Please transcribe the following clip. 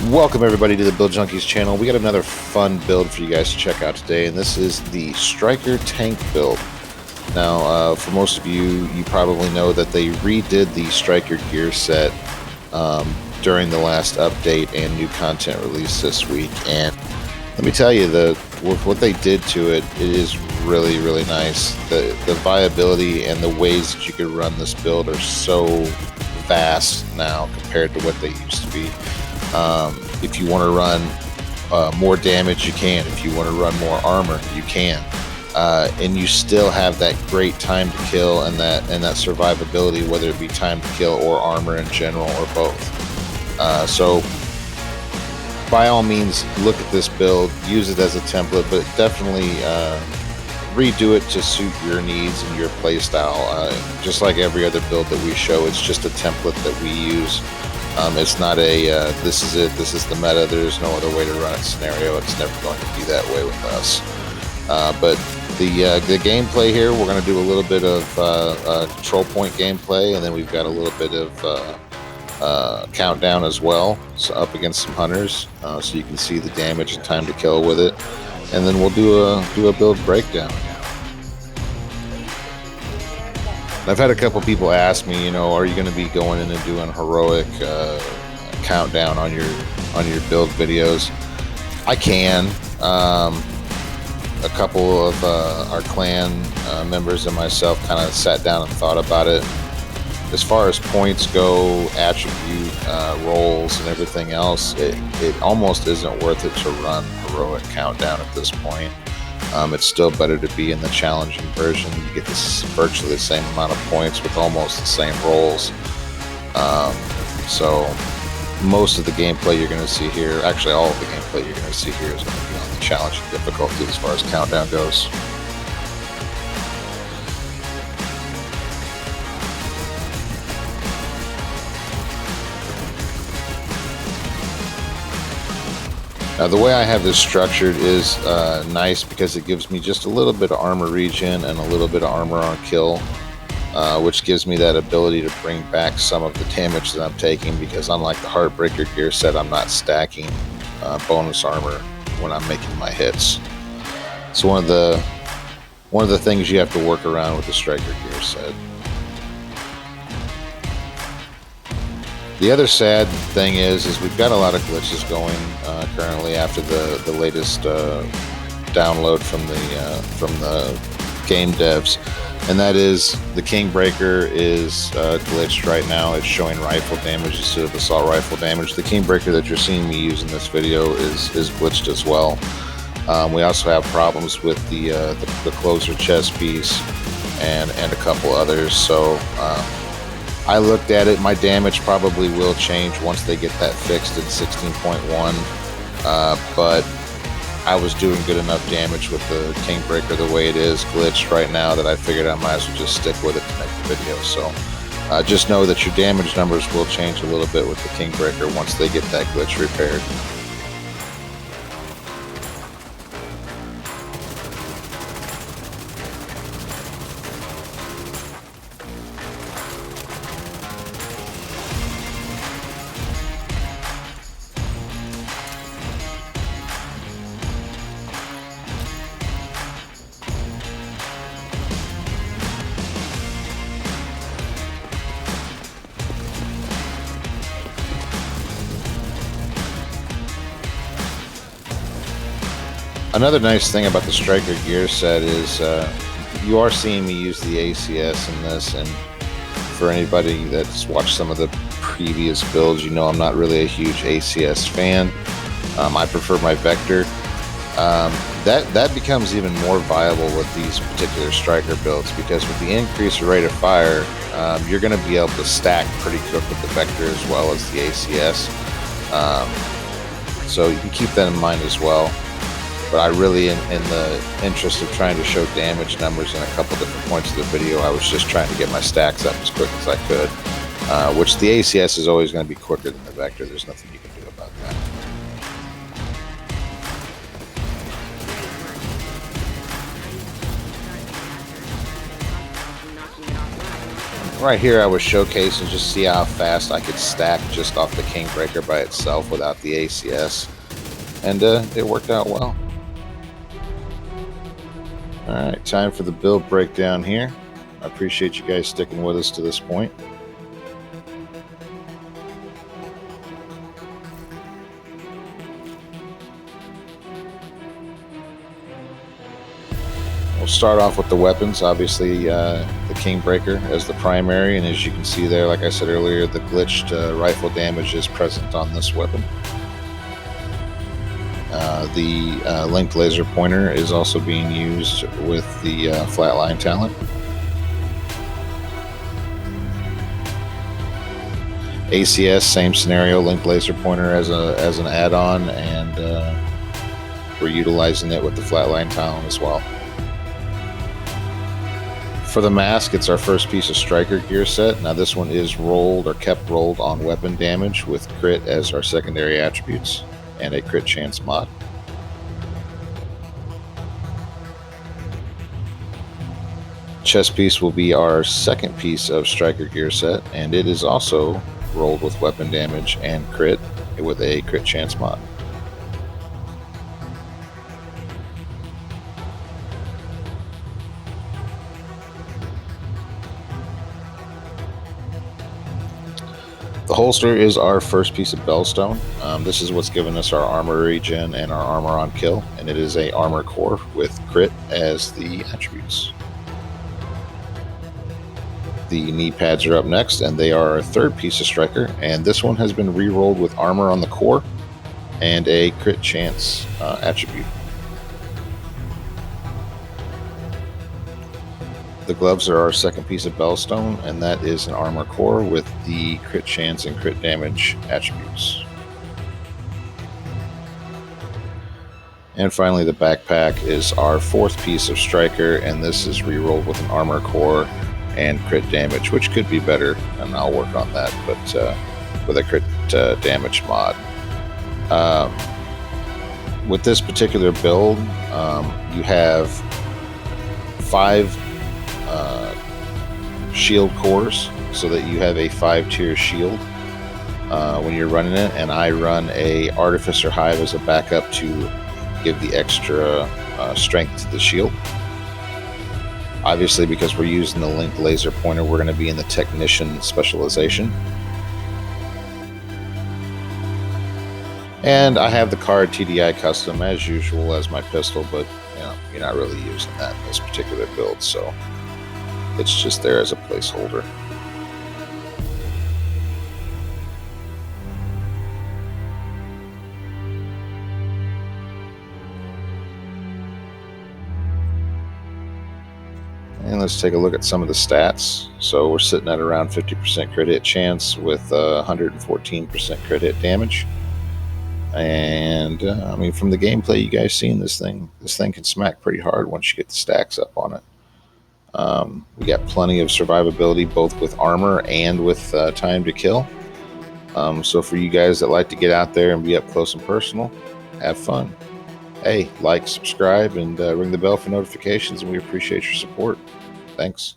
Welcome everybody to the Build Junkies channel. We got another fun build for you guys to check out today, and this is the Striker tank build. Now, for most of you, you probably know that they redid the Striker gear set during the last update and new content released this week. And let me tell you, what they did to it, it is really, really nice. The viability and the ways that you could run this build are so vast now compared to what they used to be. If you want to run more damage, you can. If you want to run more armor, you can. And you still have that great time to kill and that survivability, whether it be time to kill or armor in general or both. So by all means, look at this build, use it as a template, but definitely redo it to suit your needs and your playstyle. Just like every other build that we show, it's just a template that we use. It's not a this is it, this is the meta, there's no other way to run it scenario. It's never going to be that way with us. But the gameplay here, we're going to do a little bit of control point gameplay, and then we've got a little bit of countdown as well, so up against some hunters, so you can see the damage and time to kill with it. And then we'll do a build breakdown. I've had a couple people ask me, you know, are you going to be going in and doing heroic countdown on your build videos? I can. A couple of our clan members and myself kind of sat down and thought about it. As far as points go, attribute roles and everything else, it almost isn't worth it to run heroic countdown at this point. It's still better to be in the challenging version. You get this virtually the same amount of points with almost the same roles. So most of the gameplay you're going to see here, actually all of the gameplay you're going to see here is going to be on the challenging difficulty as far as countdown goes. Now the way I have this structured is nice because it gives me just a little bit of armor regen and a little bit of armor on kill, which gives me that ability to bring back some of the damage that I'm taking, because unlike the Heartbreaker gear set, I'm not stacking bonus armor when I'm making my hits. So one of the things you have to work around with the Striker gear set. The other sad thing is we've got a lot of glitches going currently after the latest download from the game devs, and that is the Kingbreaker is glitched right now. It's showing rifle damage instead of assault rifle damage. The Kingbreaker that you're seeing me use in this video is glitched as well. We also have problems with the closer chest piece and a couple others. So I looked at it. My damage probably will change once they get that fixed at 16.1, but I was doing good enough damage with the Kingbreaker the way it is glitched right now that I figured I might as well just stick with it to make the video. So just know that your damage numbers will change a little bit with the Kingbreaker once they get that glitch repaired. Another nice thing about the Striker gear set is you are seeing me use the ACS in this, and for anybody that's watched some of the previous builds, you know I'm not really a huge ACS fan. I prefer my Vector. That becomes even more viable with these particular Striker builds, because with the increased rate of fire, you're going to be able to stack pretty quick with the Vector as well as the ACS. So you can keep that in mind as well. But I really, in the interest of trying to show damage numbers in a couple different points of the video, I was just trying to get my stacks up as quick as I could, which the ACS is always going to be quicker than the Vector. There's nothing you can do about that. Right here I was showcasing just see how fast I could stack just off the Kingbreaker by itself without the ACS. And it worked out well. Alright, time for the build breakdown here. I appreciate you guys sticking with us to this point. We'll start off with the weapons. Obviously, the Kingbreaker as the primary, and as you can see there, like I said earlier, the glitched rifle damage is present on this weapon. The linked laser pointer is also being used with the flatline talent. ACS, same scenario, linked laser pointer as an add-on, and we're utilizing it with the flatline talent as well. For the mask, it's our first piece of striker gear set. Now this one is rolled or kept rolled on weapon damage with crit as our secondary attributes and a crit chance mod. Chest piece will be our second piece of striker gear set, and it is also rolled with weapon damage and crit with a crit chance mod. The holster is our first piece of Bellstone. This is what's given us our armor regen and our armor on kill, and it is a armor core with crit as the attributes. The knee pads are up next, and they are our third piece of striker, and this one has been re-rolled with armor on the core and a crit chance attribute. The gloves are our second piece of Bellstone, and that is an armor core with the crit chance and crit damage attributes. And finally, the backpack is our fourth piece of striker, and this is re-rolled with an armor core and crit damage, which could be better, and I'll work on that, but with a crit damage mod. With this particular build, you have 5 shield cores, so that you have a 5-tier shield when you're running it, and I run a Artificer Hive as a backup to give the extra strength to the shield. Obviously, because we're using the linked laser pointer, we're going to be in the technician specialization. And I have the card TDI custom as usual as my pistol, but you know, you're not really using that in this particular build, so it's just there as a placeholder. And let's take a look at some of the stats. So we're sitting at around 50% crit hit chance with 114% crit hit damage. And I mean, from the gameplay you guys seen, this thing can smack pretty hard once you get the stacks up on it. We got plenty of survivability both with armor and with time to kill. So for you guys that like to get out there and be up close and personal, have fun. Hey, like, subscribe, and ring the bell for notifications, and we appreciate your support. Thanks.